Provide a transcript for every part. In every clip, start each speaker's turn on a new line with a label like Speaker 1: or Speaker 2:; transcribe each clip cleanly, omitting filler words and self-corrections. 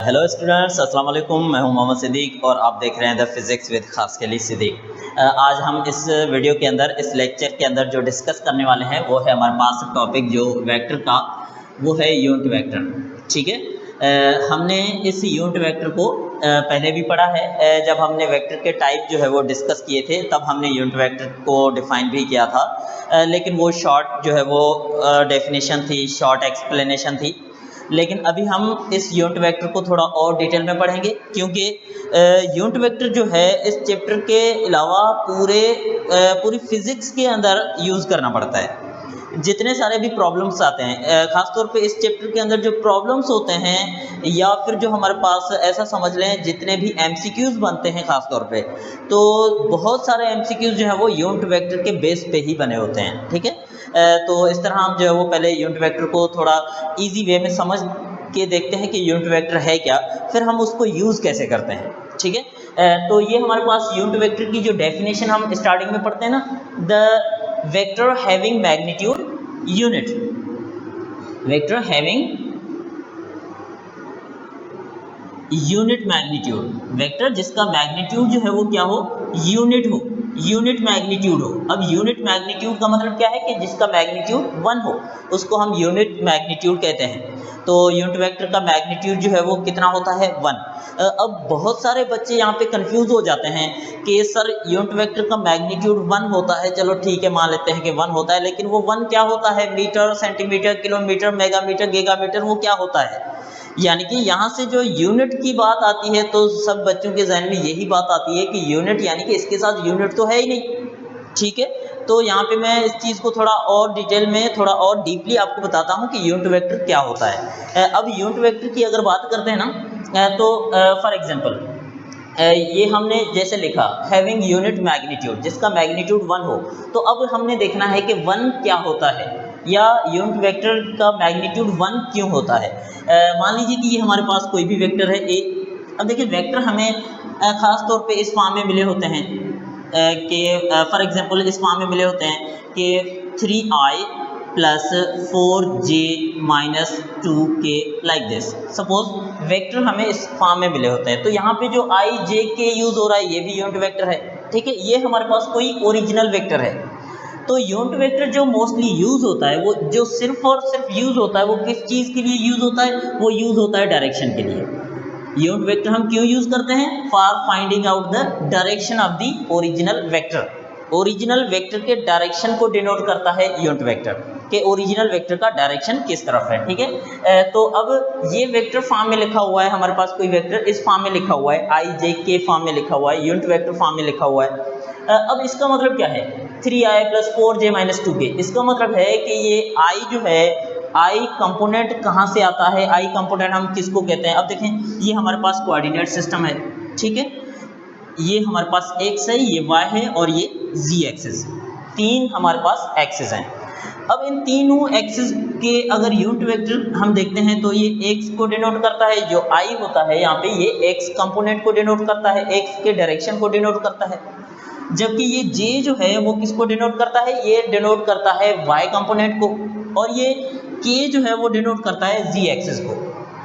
Speaker 1: Hello students, अस्सलाम वालेकुम। मैं हूं मोहम्मद सिद्दीक और आप देख रहे हैं द फिज़िक्स विद खास के लिए सिद्दीक। आज हम इस वीडियो के अंदर, इस लेक्चर के अंदर जो डिस्कस करने वाले हैं वो है हमारे पास टॉपिक जो वेक्टर का, वो है यूनिट वेक्टर। ठीक है, हमने इस यूनिट वेक्टर को पहले भी पढ़ा है। जब हमने वेक्टर के टाइप जो है वो डिस्कस किए थे तब हमने यूनिट वेक्टर को डिफ़ाइन भी किया था, लेकिन वो शॉर्ट जो है वो डेफिनेशन थी, शॉर्ट एक्सप्लेनेशन थी। लेकिन अभी हम इस यूनिट वेक्टर को थोड़ा और डिटेल में पढ़ेंगे, क्योंकि यूनिट वेक्टर जो है इस चैप्टर के अलावा पूरी फिज़िक्स के अंदर यूज़ करना पड़ता है। जितने सारे भी प्रॉब्लम्स आते हैं, ख़ास तौर पे इस चैप्टर के अंदर जो प्रॉब्लम्स होते हैं, या फिर जो हमारे पास ऐसा समझ लें जितने भी एमसीक्यूज़ बनते हैं ख़ास तौर पे, तो बहुत सारे एमसीक्यूज़ जो है वो यूनिट वेक्टर के बेस पे ही बने होते हैं। ठीक है, तो इस तरह हम जो है वो पहले यूनिट वेक्टर को थोड़ा ईजी वे में समझ के देखते हैं कि यूनिट वेक्टर है क्या, फिर हम उसको यूज़ कैसे करते हैं। ठीक है, तो ये हमारे पास यूनिट वेक्टर की जो डेफिनेशन हम स्टार्टिंग में पढ़ते हैं ना, the vector having magnitude unit, vector having unit magnitude, vector जिसका मैग्नीट्यूड जो है वो क्या हो, यूनिट हो, यूनिट मैग्नीट्यूड हो। अब यूनिट मैग्नीट्यूड का मतलब क्या है कि जिसका मैग्नीट्यूड 1 हो, उसको हम यूनिट मैग्नीट्यूड कहते हैं। तो यूनिट वेक्टर का मैग्नीट्यूड जो है वो कितना होता है, 1। अब बहुत सारे बच्चे यहाँ पे कंफ्यूज हो जाते हैं कि सर यूनिट वेक्टर का मैग्नीट्यूड 1 होता है, चलो ठीक है मान लेते हैं कि 1 होता है, लेकिन वो 1 क्या होता है, मीटर, सेंटीमीटर, किलोमीटर, मेगामीटर, गीगामीटर, वो क्या होता है। यानी कि यहाँ से जो यूनिट की बात आती है तो सब बच्चों के जहन में यही बात आती है कि यूनिट यानी कि इसके साथ यूनिट तो है ही नहीं। ठीक है, तो यहाँ पे मैं इस चीज़ को थोड़ा और डिटेल में, थोड़ा और डीपली आपको बताता हूँ कि यूनिट वेक्टर क्या होता है। अब यूनिट वेक्टर की अगर बात करते हैं ना, तो फॉर एग्जांपल ये हमने जैसे लिखा हैविंग यूनिट मैग्नीट्यूड, जिसका मैग्नीट्यूड 1 हो, तो अब हमने देखना है कि 1 क्या होता है, या यूनिट वेक्टर का मैग्नीट्यूड 1 क्यों होता है। मान लीजिए कि ये हमारे पास कोई भी वेक्टर है ए। अब देखिए वेक्टर हमें ख़ास तौर पे इस फॉर्म में मिले होते हैं कि फॉर एग्जांपल इस फॉर्म में मिले होते हैं कि 3i plus 4j minus 2k like this. Suppose vector हमें इस फॉर्म में मिले होते हैं, तो यहाँ पे जो i j k यूज़ हो रहा है ये भी यूनिट वेक्टर है। ठीक है, ये हमारे पास कोई ओरिजिनल वेक्टर है। तो यूनिट वेक्टर जो मोस्टली यूज़ होता है, वो जो सिर्फ और सिर्फ यूज़ होता है, वो किस चीज़ के लिए यूज़ होता है, वो यूज़ होता है डायरेक्शन के लिए। यूनिट वेक्टर हम क्यों यूज़ करते हैं, for finding out the direction of the original vector. Original vector के डायरेक्शन को डिनोट करता है यूनिट वेक्टर, कि ओरिजिनल वेक्टर का डायरेक्शन किस तरफ है। ठीक है, तो अब ये वेक्टर फॉर्म में लिखा हुआ है, हमारे पास कोई वेक्टर इस फॉर्म में लिखा हुआ है, आई जे के फॉर्म में लिखा हुआ है, यूनिट वेक्टर फॉर्म में लिखा हुआ है। अब इसका मतलब क्या है, 3i plus 4j minus 2k, इसका मतलब है कि ये i जो है, आई कंपोनेंट कहाँ से आता है, आई कंपोनेंट हम किसको कहते हैं। अब देखें ये हमारे पास कोऑर्डिनेट सिस्टम है। ठीक है, ये हमारे पास एक्स है, ये वाई है और ये जी एक्सिस, 3 हमारे पास एक्सिस हैं। अब इन तीनों एक्सिस के अगर यूनिट वेक्टर हम देखते हैं तो ये एक्स को डिनोट करता है, जो आई होता है यहाँ पे ये एक्स कंपोनेंट को डिनोट करता है, एक्स के डायरेक्शन को डिनोट करता है। जबकि ये जे जो है वो किसको डिनोट करता है, ये डिनोट करता है वाई कंपोनेंट को, और ये के जो है वो डिनोट करता है जी एक्सिस को।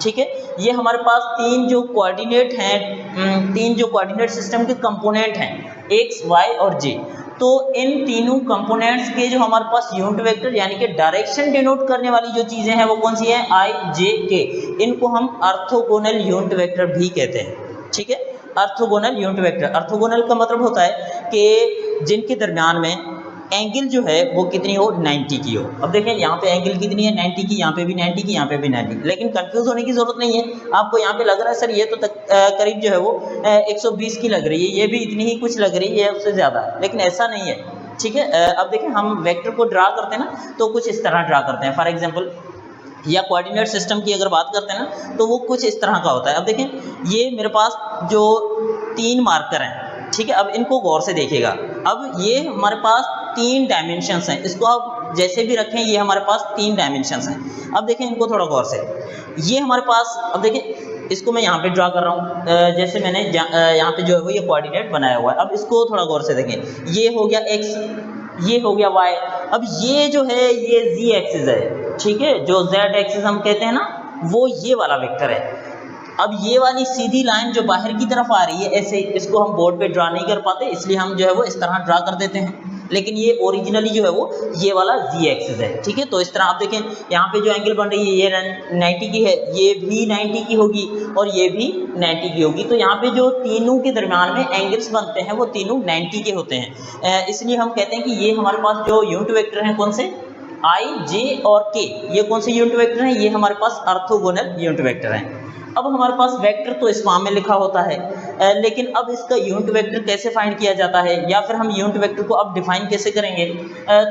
Speaker 1: ठीक है, ये हमारे पास तीन जो कोऑर्डिनेट हैं, तीन जो कोऑर्डिनेट सिस्टम के कंपोनेंट हैं, एक्स वाई और जे। तो इन तीनों कंपोनेंट्स के जो हमारे पास यूनिट वेक्टर यानी कि डायरेक्शन डिनोट करने वाली जो चीज़ें हैं वो कौन सी हैं, आई जे के। इनको हम ऑर्थोगोनल यूनिट वेक्टर भी कहते हैं। ठीक है, ऑर्थोगोनल यूनिट वेक्टर, ऑर्थोगोनल का मतलब होता है कि जिनके दरमियान में एंगल जो है वो कितनी हो, 90 की हो। अब देखें यहाँ पे एंगल कितनी है, 90 की, यहाँ पे भी 90 की, यहाँ पे भी 90, लेकिन कंफ्यूज होने की जरूरत नहीं है। आपको यहाँ पे लग रहा है सर ये तो करीब जो है वो 120 की लग रही है, ये भी इतनी ही कुछ लग रही है, उससे ज़्यादा, लेकिन ऐसा नहीं है। ठीक है, अब देखें हम वेक्टर को ड्रा करते हैं ना तो कुछ इस तरह ड्रा करते हैं। फॉर एग्जाम्पल या कोऑर्डिनेट सिस्टम की अगर बात करते हैं ना तो वो कुछ इस तरह का होता है। अब देखें ये मेरे पास जो 3 मार्कर हैं, ठीक है, अब इनको गौर से देखिएगा। अब ये हमारे पास 3 डायमेंशंस हैं, इसको आप जैसे भी रखें ये हमारे पास 3 डायमेंशंस हैं। अब देखें इनको थोड़ा गौर से, ये हमारे पास, अब देखें इसको मैं यहाँ पे ड्रा कर रहा हूँ, जैसे मैंने यहाँ पे जो है वो ये कोऑर्डिनेट बनाया हुआ है। अब इसको थोड़ा गौर से देखें, ये हो गया एक्स, ये हो गया वाई, अब ये जो है ये जी एक्सिस है। ठीक है, जो जेड एक्सिस हम कहते हैं ना, वो ये वाला वेक्टर है। अब ये वाली सीधी लाइन जो बाहर की तरफ आ रही है ऐसे, इसको हम बोर्ड पे ड्रा नहीं कर पाते, इसलिए हम जो है वो इस तरह ड्रा कर देते हैं, लेकिन ये ओरिजिनली जो है वो ये वाला जी एक्सिस है, ठीक है। तो इस तरह आप देखें यहाँ पे जो एंगल बन रही है ये 90 की है, ये भी 90 की होगी और ये भी 90 की होगी। तो यहाँ पे जो तीनों के दरमियान में एंगल्स बनते हैं वो तीनों 90 के होते हैं, इसलिए हम कहते हैं कि ये हमारे पास जो यूनिट वेक्टर हैं कौन से, आई, जे और के, ये कौन से यूनिट वेक्टर हैं, ये हमारे पास ऑर्थोगोनल यूनिट वेक्टर हैं। अब हमारे पास वेक्टर तो इस फॉर्म में लिखा होता है, लेकिन अब इसका यूनिट वेक्टर कैसे फाइंड किया जाता है या फिर हम यूनिट वेक्टर को अब डिफाइन कैसे करेंगे।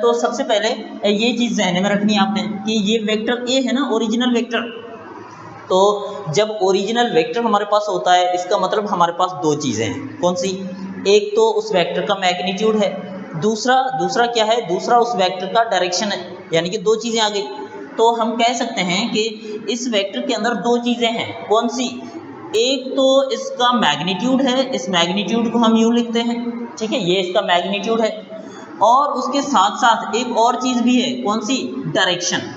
Speaker 1: तो सबसे पहले ये चीज़ ध्यान में रखनी है आपने कि ये वेक्टर ए है ना, ओरिजिनल वेक्टर। तो जब ओरिजिनल वेक्टर हमारे पास होता है इसका मतलब हमारे पास दो चीज़ें हैं, कौन सी, एक तो उस वेक्टर का मैग्नीट्यूड है, दूसरा क्या है, दूसरा उस वेक्टर का डायरेक्शन है, यानी कि दो चीज़ें आ गई। तो हम कह सकते हैं कि इस वेक्टर के अंदर दो चीज़ें हैं, कौन सी, एक तो इसका मैग्नीट्यूड है, इस मैग्नीट्यूड को हम यूँ लिखते हैं, ठीक है, ये इसका मैग्नीट्यूड है, और उसके साथ साथ एक और चीज़ भी है, कौन सी, डायरेक्शन।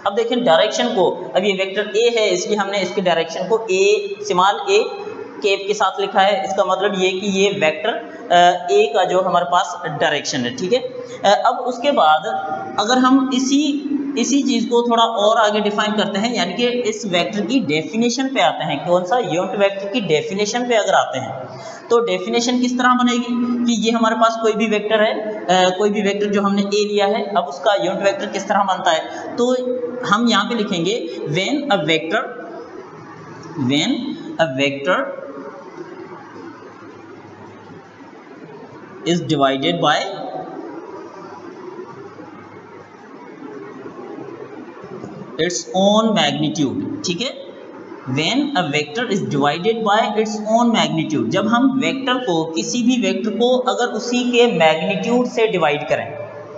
Speaker 1: अब देखें डायरेक्शन को, अब ये वेक्टर ए है इसलिए हमने इसके डायरेक्शन को ए, स्मॉल ए केप के साथ लिखा है, इसका मतलब ये कि ये वेक्टर ए का जो हमारे पास डायरेक्शन है, ठीक है। अब उसके बाद अगर हम इसी चीज़ को थोड़ा और आगे डिफाइन करते हैं, यानी कि इस वेक्टर की डेफिनेशन पे आते हैं, कौन सा, यूनिट वेक्टर की डेफिनेशन पे अगर आते हैं तो डेफिनेशन किस तरह बनेगी कि ये हमारे पास कोई भी वेक्टर है, कोई भी वेक्टर जो हमने ए लिया है, अब उसका यूनिट वेक्टर किस तरह बनता है। तो हम यहाँ पे लिखेंगे when a vector is divided by its own magnitude, ठीक है, when a vector is divided by its own magnitude, जब हम वेक्टर को, किसी भी वेक्टर को अगर उसी के मैग्नीट्यूड से डिवाइड करें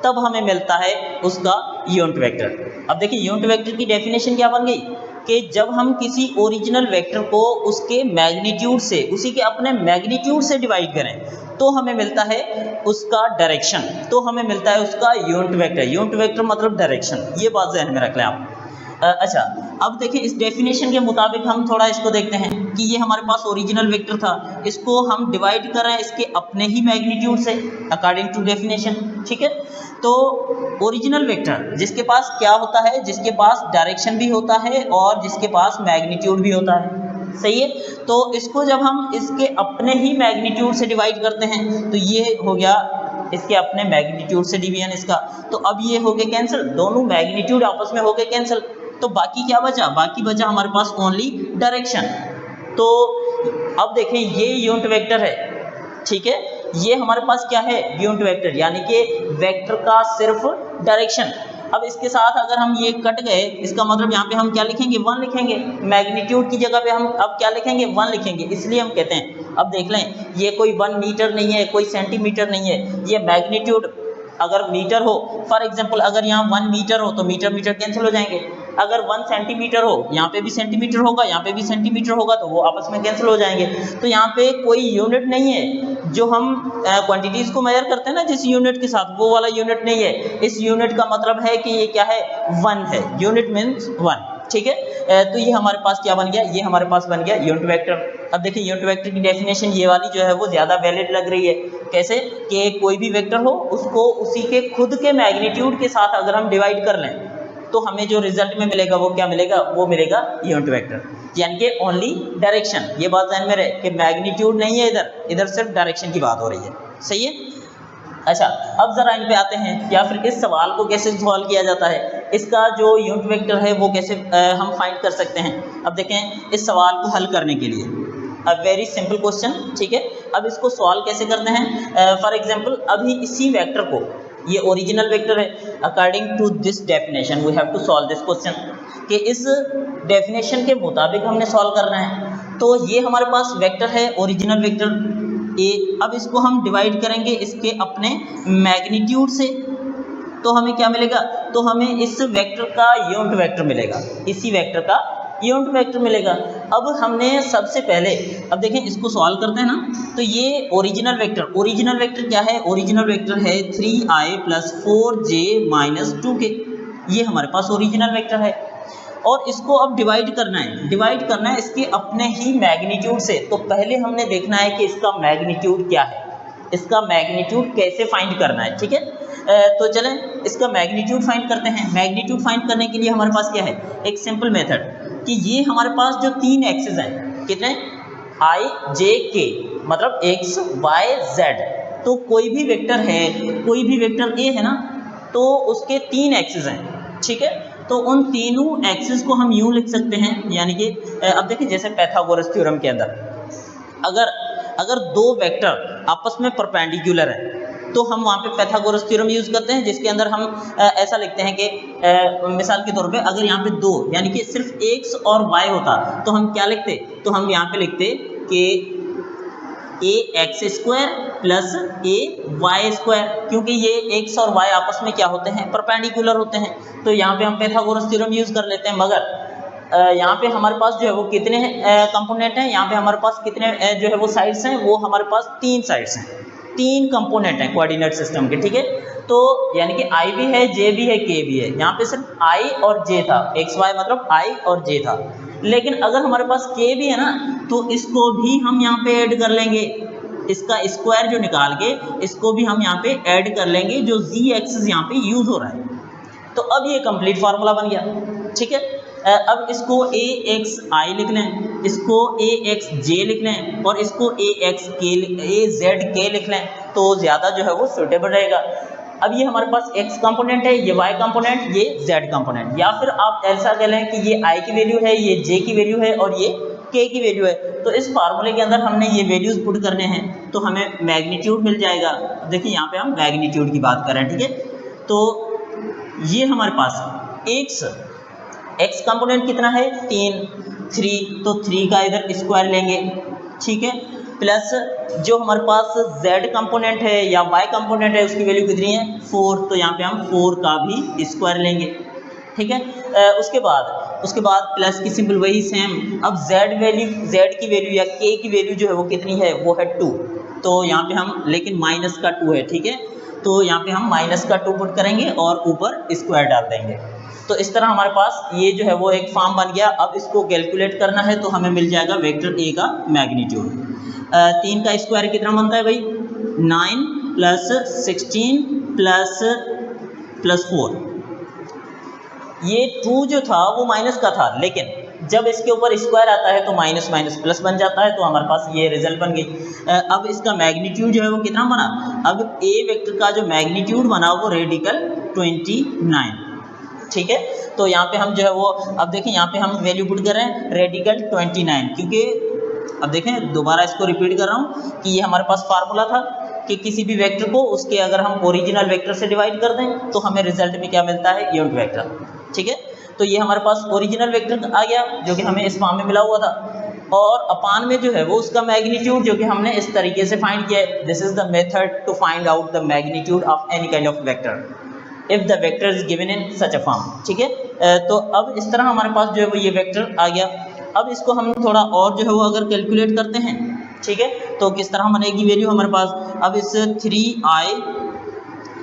Speaker 1: तब हमें मिलता है उसका यूनिट वेक्टर। अब देखिए यूनिट वेक्टर की डेफिनेशन क्या बन गई कि जब हम किसी ओरिजिनल वेक्टर को उसके मैग्नीट्यूड से, उसी के अपने मैग्नीट्यूड से डिवाइड करें तो हमें मिलता है उसका डायरेक्शन, तो हमें मिलता है उसका यूनिट वेक्टर। यूनिट वेक्टर मतलब डायरेक्शन, ये बात ध्यान में रख लें आप। अच्छा, अब देखिए इस डेफिनेशन के मुताबिक हम थोड़ा इसको देखते हैं कि ये हमारे पास ओरिजिनल वेक्टर था, इसको हम डिवाइड कर रहे हैं इसके अपने ही मैग्नीट्यूड से अकॉर्डिंग टू डेफिनेशन, ठीक है। तो ओरिजिनल वेक्टर जिसके पास क्या होता है, जिसके पास डायरेक्शन भी होता है और जिसके पास मैग्नीट्यूड भी होता है, सही है। तो इसको जब हम इसके अपने ही मैग्नीट्यूड से डिवाइड करते हैं तो ये हो गया इसके अपने मैग्नीट्यूड से डिवीजन इसका, तो अब ये हो गए कैंसिल, दोनों मैग्नीट्यूड आपस में हो गए कैंसिल, तो बाकी क्या बचा, बाकी बचा हमारे पास ओनली डायरेक्शन। तो अब देखें ये यूनिट वेक्टर है, ठीक है, ये हमारे पास क्या है, यूनिट वेक्टर, यानी कि वेक्टर का सिर्फ डायरेक्शन। अब इसके साथ अगर हम ये कट गए, इसका मतलब यहाँ पे हम क्या लिखेंगे, 1 लिखेंगे, मैग्नीट्यूड की जगह पे हम अब क्या लिखेंगे, 1 लिखेंगे, इसलिए हम कहते हैं, अब देख लें ये कोई 1 मीटर नहीं है, कोई सेंटीमीटर नहीं है, ये मैग्नीट्यूड अगर मीटर हो, फॉर एग्जांपल अगर यहाँ 1 मीटर हो तो मीटर मीटर कैंसिल हो जाएंगे, अगर 1 सेंटीमीटर हो, यहाँ पे भी सेंटीमीटर होगा, यहाँ पे भी सेंटीमीटर होगा, तो वो आपस में कैंसिल हो जाएंगे। तो यहाँ पे कोई यूनिट नहीं है, जो हम क्वांटिटीज़ को मेजर करते हैं ना जिस यूनिट के साथ, वो वाला यूनिट नहीं है। इस यूनिट का मतलब है कि ये क्या है, 1 है, यूनिट मीन्स 1, ठीक है। तो ये हमारे पास क्या बन गया, ये हमारे पास बन गया यूनिट वेक्टर। अब देखिए यूनिट वेक्टर की डेफिनेशन ये वाली जो है वो ज़्यादा वैलिड लग रही है, कैसे कि कोई भी वेक्टर हो उसको उसी के खुद के मैग्नीट्यूड के साथ अगर हम डिवाइड कर लें तो हमें जो रिजल्ट में मिलेगा वो क्या मिलेगा, वो मिलेगा यूनिट वेक्टर, यानी कि ओनली डायरेक्शन। ये बात ध्यान में रहे कि मैग्नीट्यूड नहीं है, इधर सिर्फ डायरेक्शन की बात हो रही है, सही है। अच्छा, अब जरा इन पे आते हैं या फिर इस सवाल को कैसे सॉल्व किया जाता है, इसका जो यूनिट वेक्टर है वो कैसे हम फाइंड कर सकते हैं। अब देखें इस सवाल को हल करने के लिए अ वेरी सिंपल क्वेश्चन, ठीक है। अब इसको सॉल्व कैसे करते हैं, फॉर एग्जांपल अभी इसी वेक्टर को, ये ओरिजिनल वेक्टर है, according to this definition we have to solve this question, कि इस डेफिनेशन के मुताबिक हमने सॉल्व करना है। तो ये हमारे पास वेक्टर है ओरिजिनल वेक्टर ए, अब इसको हम डिवाइड करेंगे इसके अपने मैग्नीट्यूड से, तो हमें क्या मिलेगा, तो हमें इस वेक्टर का यूनिट वेक्टर मिलेगा, इसी वेक्टर का यूनिट वेक्टर मिलेगा। अब हमने सबसे पहले, अब देखें इसको सॉल्व करते हैं ना, तो ये ओरिजिनल वेक्टर क्या है, ओरिजिनल वेक्टर है 3i + 4j - 2k, ये हमारे पास ओरिजिनल वेक्टर है। और इसको अब डिवाइड करना है इसके अपने ही मैग्नीट्यूड से। तो पहले हमने देखना है कि इसका मैग्नीट्यूड क्या है, इसका मैग्नीट्यूड कैसे फाइंड करना है, ठीक है। तो चलें इसका मैग्नीट्यूड फाइंड करते हैं। मैग्नीट्यूड फाइंड करने के लिए हमारे पास क्या है, एक सिंपल मेथड कि ये हमारे पास जो तीन एक्सिस हैं, कितने, i j k, मतलब x y z। तो कोई भी वेक्टर है, कोई भी वेक्टर a है ना, तो उसके तीन एक्सिस हैं, ठीक है। तो उन तीनों एक्सिस को हम यूं लिख सकते हैं, यानी कि अब देखिए जैसे पाइथागोरस थ्योरम के अंदर अगर दो वेक्टर आपस में परपेंडिकुलर है तो हम वहाँ पे पाइथागोरस थ्योरम यूज़ करते हैं, जिसके अंदर हम ऐसा लिखते हैं कि मिसाल के तौर पे अगर यहाँ पे दो यानी कि सिर्फ x और y होता तो हम क्या लिखते, तो हम यहाँ पे लिखते कि ax square plus ay square, क्योंकि ये x और y आपस में क्या होते हैं, परपेंडिकुलर होते हैं। तो यहाँ पे हम पाइथागोरस थ्योरम यूज़ कर लेते हैं। मगर यहाँ पे हमारे पास जो है वो कितने कंपोनेंट हैं, यहाँ पे हमारे पास कितने जो है वो साइड्स हैं, वो हमारे पास तीन साइड्स हैं, तीन कंपोनेंट हैं कोऑर्डिनेट सिस्टम के, ठीक है। तो यानी कि i भी है, j भी है, k भी है। यहाँ पे सिर्फ i और j था, x y मतलब i और j था। लेकिन अगर हमारे पास k भी है ना, तो इसको भी हम यहाँ पे ऐड कर लेंगे, इसका स्क्वायर जो निकाल के इसको भी हम यहाँ पे ऐड कर लेंगे, जो z एक्सिस यहाँ पे यूज हो रहा है। तो अब ये कंप्लीट फार्मूला बन गया, ठीक है। अब इसको ax i लिख लें, इसको ax j लिख लें और इसको az k लिख लें, तो ज़्यादा जो है वो सूटेबल रहेगा। अब ये हमारे पास x कंपोनेंट है, ये y कंपोनेंट, ये z कंपोनेंट, या फिर आप ऐसा कह लें कि ये i की वैल्यू है, ये j की वैल्यू है और ये k की वैल्यू है। तो इस फार्मूले के अंदर हमने ये वैल्यूज पुट करने हैं, तो हमें मैग्नीट्यूड मिल जाएगा। देखिए यहाँ पे हम मैग्नीट्यूड की बात कर रहे हैं, ठीक है। तो ये हमारे पास x कंपोनेंट कितना है, 3, तो 3 का इधर स्क्वायर लेंगे, ठीक है, प्लस जो हमारे पास z कंपोनेंट है या y कंपोनेंट है उसकी वैल्यू कितनी है, 4, तो यहाँ पे हम 4 का भी स्क्वायर लेंगे, ठीक है। उसके बाद प्लस की सिंबल वही सेम। अब z की वैल्यू या k की वैल्यू जो है वो कितनी है, वो है 2, तो यहाँ पे हम, लेकिन माइनस का 2 है, ठीक है, तो यहाँ पे हम माइनस का 2 पुट करेंगे और ऊपर स्क्वायर डाल देंगे। तो इस तरह हमारे पास ये जो है वो एक फॉर्म बन गया। अब इसको कैलकुलेट करना है तो हमें मिल जाएगा वेक्टर a का मैग्नीट्यूड। 3 का स्क्वायर कितना बनता है भाई, 9 प्लस 16 प्लस 4। ये 2 जो था वो माइनस का था, लेकिन जब इसके ऊपर स्क्वायर आता है तो माइनस माइनस प्लस बन जाता है, तो हमारे पास ये रिजल्ट बन गई। अब इसका मैग्नीट्यूड जो है वो कितना बना, अब a वेक्टर का जो मैग्नीट्यूड बना वो रेडिकल 29, ठीक है। तो यहाँ पे हम जो है वो, अब देखें यहाँ पे हम वैल्यू पुट कर रहे हैं रेडिकल 29, क्योंकि अब देखें दोबारा इसको रिपीट कर रहा हूँ कि ये हमारे पास फार्मूला था कि किसी भी वेक्टर को उसके अगर हम ओरिजिनल वेक्टर से डिवाइड कर दें तो हमें रिजल्ट में क्या मिलता है, यूनिट वेक्टर, ठीक है। तो ये हमारे पास ओरिजिनल वेक्टर आ गया जो कि हमें इस फॉर्म में मिला हुआ था, और अपान में जो है वो उसका मैग्नीट्यूड जो कि हमने इस तरीके से फाइंड किया है। This is the method to find out the magnitude of any kind of vector if the vector is given in such a form, ठीक है। तो अब इस तरह हमारे पास जो है वो ये वेक्टर आ गया। अब इसको हम थोड़ा और जो है वो अगर कैलकुलेट करते हैं, ठीक है, तो किस तरह बनेगी वैल्यू हमारे पास। अब इस 3i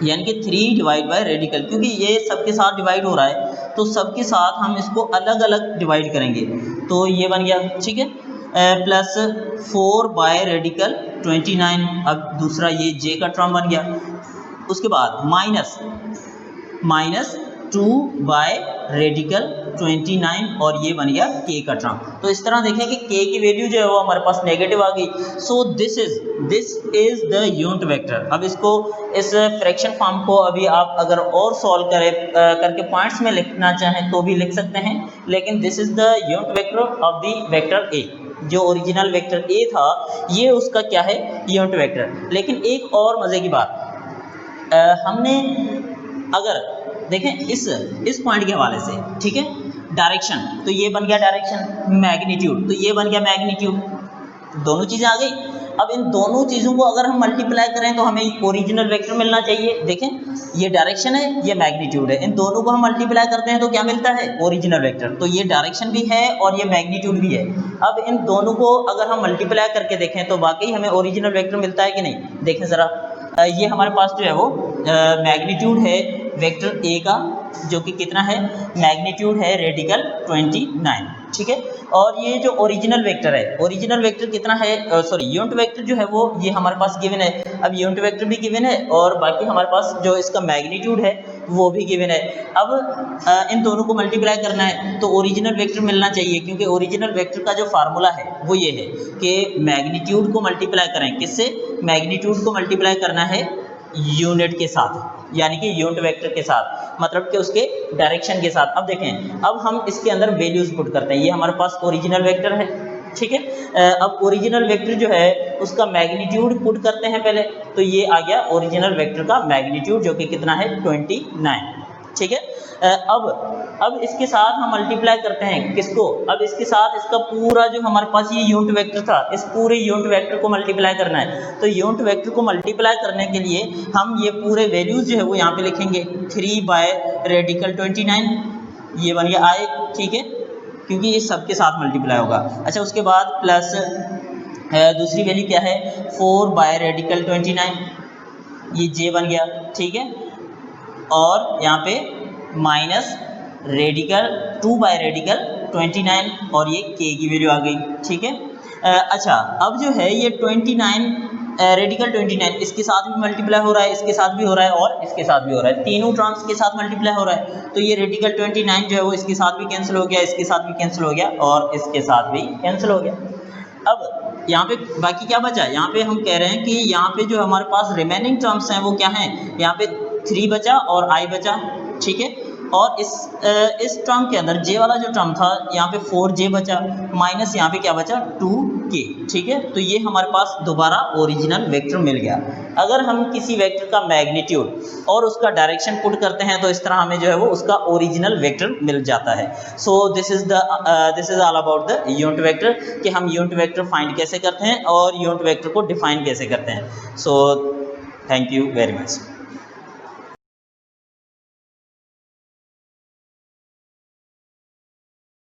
Speaker 1: यानी कि 3 डिवाइड बाय रेडिकल, क्योंकि ये सबके साथ डिवाइड हो रहा है तो सबके साथ हम इसको अलग अलग डिवाइड करेंगे, तो ये बन गया, ठीक है, प्लस 4 बाय रेडिकल 29। अब दूसरा ये j का टर्म बन गया। उसके बाद माइनस 2 बाय रेडिकल 29 और ये बन गया k का टर्म। तो इस तरह देखें कि k की वैल्यू जो है वो हमारे पास नेगेटिव आ गई। So this is the unit vector. अब इसको इस फ्रैक्शन फॉर्म को अभी आप अगर और सॉल्व करके पॉइंट्स में लिखना चाहें तो भी लिख सकते हैं, लेकिन this is the unit vector of the vector a। जो ओरिजिनल वेक्टर a था ये उसका क्या है, यूनिट वेक्टर। लेकिन एक और मज़े की बात, हमने अगर देखें इस पॉइंट के हवाले से, ठीक है, डायरेक्शन, तो ये बन गया डायरेक्शन, मैग्नीट्यूड तो ये बन गया मैग्नीट्यूड, दोनों चीज़ें आ गई। अब इन दोनों चीज़ों को अगर हम मल्टीप्लाई करें तो हमें ओरिजिनल वेक्टर मिलना चाहिए। देखें ये डायरेक्शन है, ये मैग्नीट्यूड है, इन दोनों को हम मल्टीप्लाई करते हैं तो क्या मिलता है, ओरिजिनल वेक्टर। तो ये डायरेक्शन भी है और ये मैग्नीट्यूड भी है। अब इन दोनों को अगर हम मल्टीप्लाई करके देखें तो वाकई हमें ओरिजिनल वेक्टर मिलता है कि नहीं। देखें ज़रा, ये हमारे पास जो है वो मैग्नीट्यूड है वेक्टर ए का, जो कि कितना है, मैग्नीट्यूड है रेडिकल 29, ठीक है। और ये जो ओरिजिनल वेक्टर है, ओरिजिनल वेक्टर कितना है, सॉरी यूनिट वेक्टर जो है वो ये हमारे पास गिवन है। अब यूनिट वेक्टर भी गिवन है और बाकी हमारे पास जो इसका मैग्नीट्यूड है वो भी गिवन है। अब इन दोनों को मल्टीप्लाई करना है तो ओरिजिनल वेक्टर मिलना चाहिए, क्योंकि ओरिजिनल वेक्टर का जो फार्मूला है वो ये है कि मैग्नीट्यूड को मल्टीप्लाई करें किससे, मैग्नीट्यूड को मल्टीप्लाई करना है यूनिट के साथ, यानी कि यूनिट वेक्टर के साथ, मतलब कि उसके डायरेक्शन के साथ। अब देखें, अब हम इसके अंदर वैल्यूज पुट करते हैं। ये हमारे पास ओरिजिनल वेक्टर है, ठीक है। अब ओरिजिनल वेक्टर जो है उसका मैग्नीट्यूड पुट करते हैं पहले, तो ये आ गया ओरिजिनल वेक्टर का मैग्नीट्यूड, जो कि कितना है 29, ठीक है। अब इसके साथ हम मल्टीप्लाई करते हैं किसको, अब इसके साथ इसका पूरा जो हमारे पास ये यूनिट वेक्टर था, इस पूरे यूनिट वेक्टर को मल्टीप्लाई करना है। तो यूनिट वेक्टर को मल्टीप्लाई करने के लिए हम ये पूरे वैल्यूज जो है वो यहाँ पे लिखेंगे, 3 बाय रेडिकल 29, ये बन गया आई, ठीक है, क्योंकि ये सबके साथ मल्टीप्लाई होगा। अच्छा, उसके बाद प्लस दूसरी वैल्यू क्या है, 4 बाय रेडिकल 29, ये जे बन गया, ठीक है। और यहाँ पे माइनस रेडिकल 2 बाय रेडिकल 29, और ये के की वैल्यू आ गई, ठीक है। अच्छा, अब जो है ये 29 रेडिकल 29 इसके साथ भी मल्टीप्लाई हो रहा है, इसके साथ भी हो रहा है और इसके साथ भी हो रहा है, तीनों टर्म्स के साथ मल्टीप्लाई हो रहा है। तो ये रेडिकल 29 जो है वो इसके साथ भी कैंसिल हो गया, इसके साथ भी कैंसिल हो गया और इसके साथ भी कैंसिल हो गया। अब यहाँ पे बाकी क्या बचा, यहाँ पे हम कह रहे हैं कि यहाँ पे जो हमारे पास रिमेनिंग टर्म्स हैं वो क्या हैं, यहाँ पे 3 बचा और i बचा, ठीक है। और इस टर्म के अंदर जे वाला जो टर्म था यहाँ पे 4j बचा, माइनस यहाँ पे क्या बचा 2k, ठीक है। तो ये हमारे पास दोबारा ओरिजिनल वेक्टर मिल गया। अगर हम किसी वेक्टर का मैग्नीट्यूड और उसका डायरेक्शन पुट करते हैं तो इस तरह हमें जो है वो उसका ओरिजिनल वेक्टर मिल जाता है। So this is all about the unit vector, कि हम यूनिट वेक्टर फाइंड कैसे करते हैं और यूनिट वेक्टर को डिफाइन कैसे करते हैं। So thank you very much.